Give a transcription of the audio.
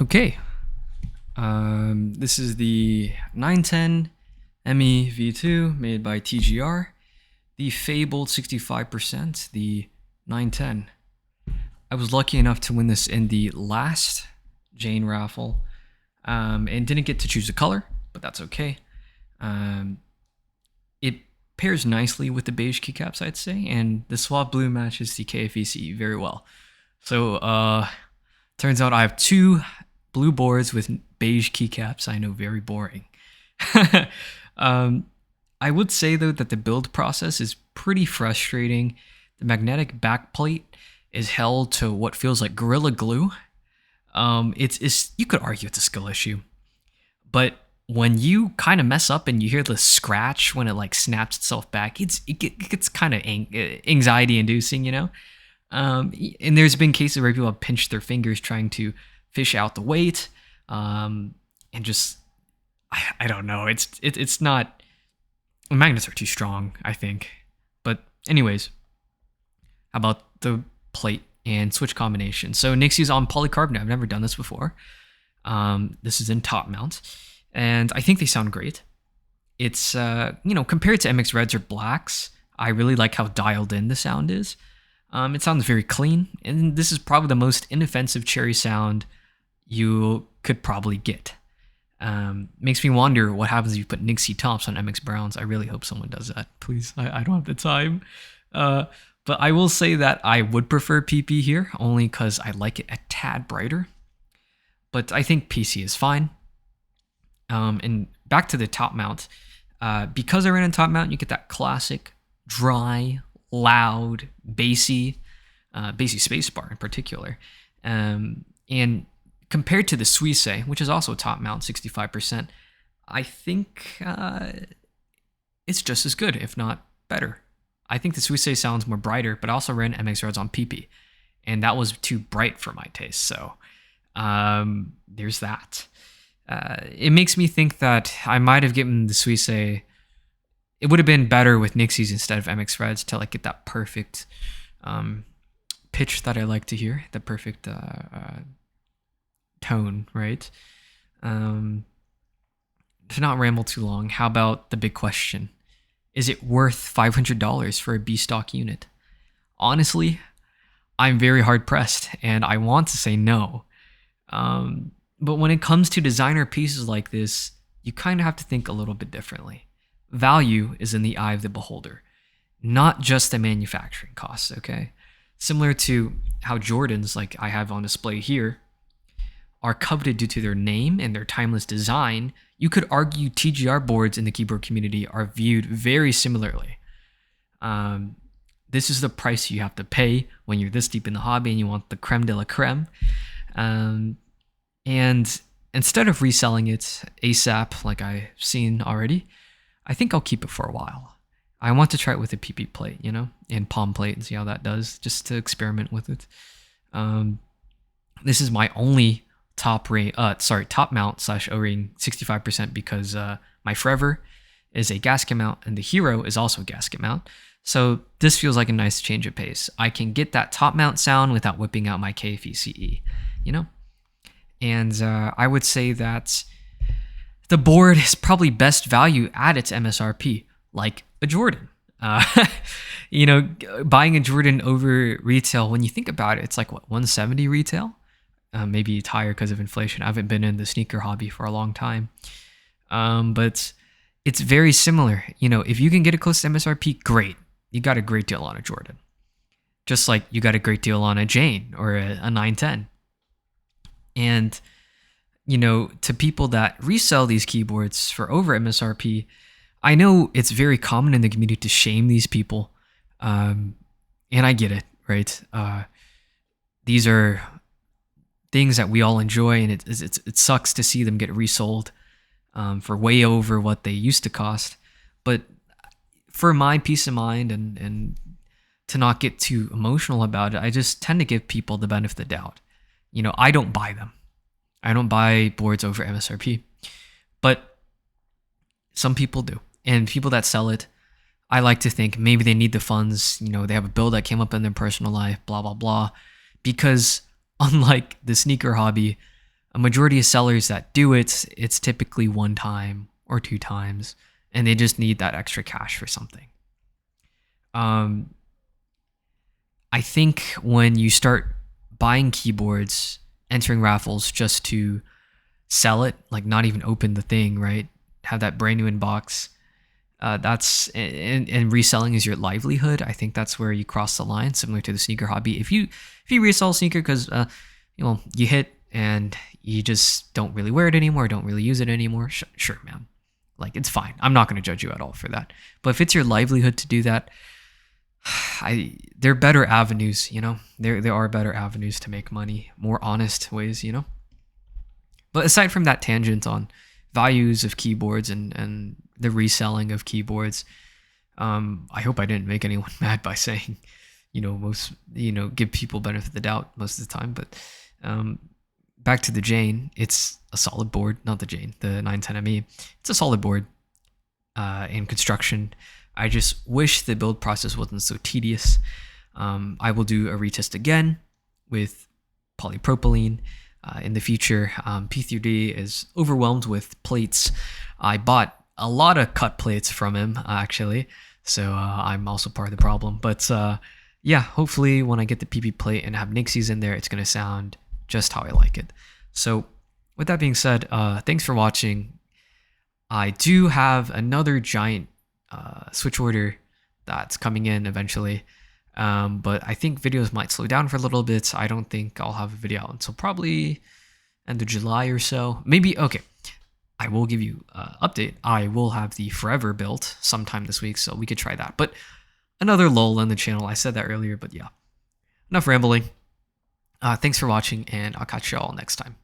Okay, this is the 910 ME V2 made by TGR, the fabled 65%, the 910. I was lucky enough to win this in the last Jane raffle, and didn't get to choose a color, but that's okay. It pairs nicely with the beige keycaps, I'd say, and the suave blue matches the KFE CE very well. So, turns out I have two blue boards with beige keycaps. I know, very boring. I would say though that the build process is pretty frustrating. The magnetic backplate is held to what feels like Gorilla Glue. It's you could argue it's a skill issue, but when you kind of mess up and you hear the scratch when it like snaps itself back, it gets kind of anxiety inducing, you know. And there's been cases where people have pinched their fingers trying to fish out the weight, and just I don't know. It's not. The magnets are too strong, I think. But anyways, how about the plate and switch combination? So Nixies on polycarbonate. I've never done this before. This is in top mount, and I think they sound great. It's compared to MX Reds or Blacks, I really like how dialed in the sound is. It sounds very clean, and this is probably the most inoffensive cherry sound you could probably get. Makes me wonder what happens if you put Nixie tops on MX Browns. I really hope someone does that. Please, I don't have the time. But I will say that I would prefer PP here, only because I like it a tad brighter. But I think PC is fine. And back to the top mount. Because I ran in top mount, you get that classic, dry, loud, bassy spacebar in particular. And compared to the Suisse, which is also top mount, 65%, I think it's just as good, if not better. I think the Suisse sounds more brighter, but I also ran MX Reds on PP, and that was too bright for my taste. So there's that. It makes me think that I might have given the Suisse. It would have been better with Nixies instead of MX Reds to like get that perfect pitch that I like to hear, the perfect tone, right? To not ramble too long, how about the big question? Is it worth $500 for a B-stock unit? Honestly, I'm very hard pressed, and I want to say no. But when it comes to designer pieces like this, you kind of have to think a little bit differently. Value is in the eye of the beholder, not just the manufacturing costs, okay? Similar to how Jordans, like I have on display here, are coveted due to their name and their timeless design, you could argue TGR boards in the keyboard community are viewed very similarly. This is the price you have to pay when you're this deep in the hobby and you want the creme de la creme. And instead of reselling it ASAP like I've seen already, I think I'll keep it for a while. I want to try it with a PP plate, and palm plate and see how that does, just to experiment with it. This is my only top mount / O-ring 65% because my Forever is a gasket mount and the Hero is also a gasket mount. So this feels like a nice change of pace. I can get that top mount sound without whipping out my KFE CE, And I would say that the board is probably best value at its MSRP, like a Jordan. Uh, buying a Jordan over retail, when you think about it, it's like, what, 170 retail? Maybe it's higher because of inflation. I haven't been in the sneaker hobby for a long time. But it's very similar. If you can get it close to MSRP, great. You got a great deal on a Jordan. Just like you got a great deal on a Jane or a 910. And, to people that resell these keyboards for over MSRP, I know it's very common in the community to shame these people. And I get it, right? These are things that we all enjoy, and it sucks to see them get resold for way over what they used to cost. But for my peace of mind and to not get too emotional about it, I just tend to give people the benefit of the doubt. I don't buy them. I don't buy boards over MSRP, but some people do. And people that sell it, I like to think maybe they need the funds. They have a bill that came up in their personal life, blah, blah, blah. Because unlike the sneaker hobby, a majority of sellers that do it, it's typically one time or two times, and they just need that extra cash for something. I think when you start buying keyboards, entering raffles just to sell it, like not even open the thing, right? Have that brand new in box. That's and reselling is your livelihood. I think that's where you cross the line, similar to the sneaker hobby. If you resell a sneaker because you hit and you just don't really wear it anymore, don't really use it anymore, sure, man. Like, it's fine. I'm not going to judge you at all for that. But if it's your livelihood to do that, there are better avenues. There are better avenues to make money, more honest ways. But aside from that tangent on values of keyboards and the reselling of keyboards, I hope I didn't make anyone mad by saying, give people benefit of the doubt most of the time. But back to the Jane, it's a solid board, not the Jane, the 910ME. It's a solid board in construction. I just wish the build process wasn't so tedious. I will do a retest again with polypropylene in the future. P3D is overwhelmed with plates. I bought a lot of cut plates from him, actually, so I'm also part of the problem. But yeah, hopefully when I get the PP plate and have Nixies in there, it's going to sound just how I like it. So with that being said, thanks for watching. I do have another giant switch order that's coming in eventually, but I think videos might slow down for a little bit. I don't think I'll have a video out until probably end of July or so. Maybe, okay, I will give you an update. I will have the Forever built sometime this week, so we could try that. But another lull on the channel. I said that earlier, but yeah. Enough rambling. Thanks for watching, and I'll catch you all next time.